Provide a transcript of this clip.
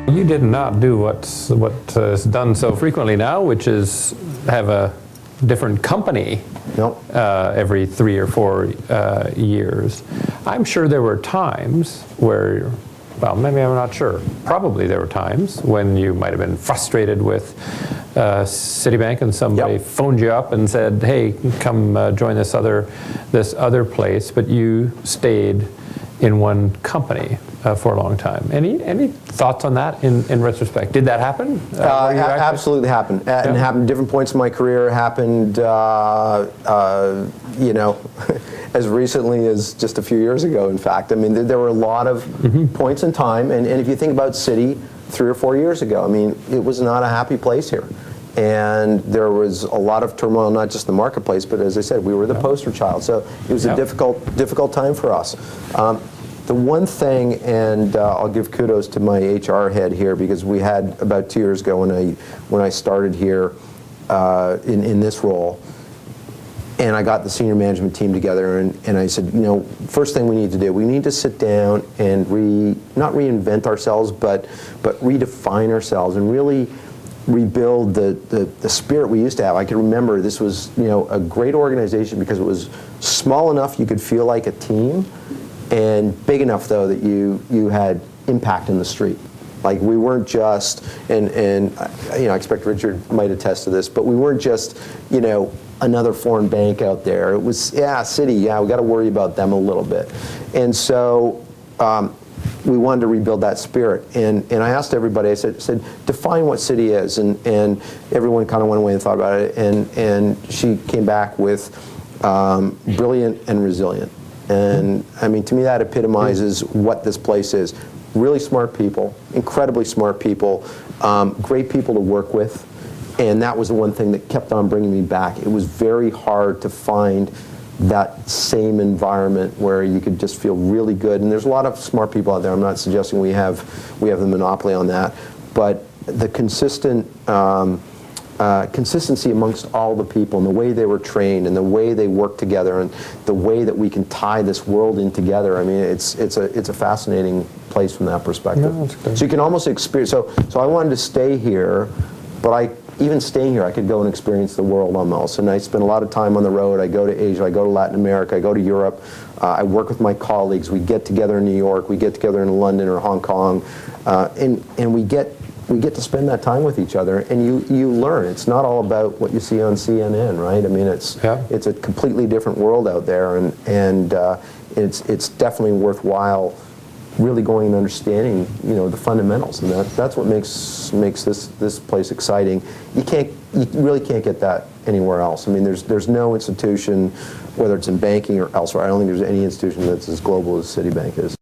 You did not do what is done so frequently now, which is have a different company every 3 or 4 years. I'm sure there were times where, well, maybe I'm not sure. Probably there were times when you might have been frustrated with Citibank and somebody phoned you up and said, "Hey, come join this other place," but you stayed in one company for a long time. Any thoughts on that in retrospect? Did that happen? Absolutely happened. And it happened at different points in my career. It happened, you know, as recently as just a few years ago, in fact. I mean, there were a lot of points in time. And if you think about Citi 3 or 4 years ago, I mean, it was not a happy place here. And there was a lot of turmoil, not just in the marketplace, but as I said, we were the poster child. So it was a difficult time for us. The one thing, and I'll give kudos to my HR head here, because we had about 2 years ago when I started here in this role, and I got the senior management team together, and I said, you know, first thing we need to do, we need to sit down and not reinvent ourselves, but redefine ourselves and really rebuild the spirit we used to have. I can remember this was, you know, a great organization because it was small enough you could feel like a team, and big enough though that you had impact in the street. Like we weren't just, and you know, I expect Richard might attest to this, but we weren't just, you know, another foreign bank out there. It was, Citi, we got to worry about them a little bit. And so we wanted to rebuild that spirit. And I asked everybody, I said, define what Citi is. And everyone kind of went away and thought about it. And she came back with brilliant and resilient. And I mean, to me, that epitomizes what this place is. Really smart people, incredibly smart people, great people to work with. And that was the one thing that kept on bringing me back. It was very hard to find that same environment where you could just feel really good. And there's a lot of smart people out there. I'm not suggesting we have the monopoly on that. But the consistency amongst all the people and the way they were trained and the way they work together and the way that we can tie this world in together. I mean, it's a fascinating place from that perspective. No, so you can almost experience, so I wanted to stay here, but even staying here, I could go and experience the world almost. And I spend a lot of time on the road. I go to Asia, I go to Latin America, I go to Europe. I work with my colleagues. We get together in New York, we get together in London or Hong Kong, and we get to spend that time with each other, and you learn. It's not all about what you see on CNN, right? I mean, it's a completely different world out there, and it's definitely worthwhile really going and understanding, you know, the fundamentals, and that's what makes this place exciting. You really can't get that anywhere else. I mean, there's no institution, whether it's in banking or elsewhere. I don't think there's any institution that's as global as Citibank is.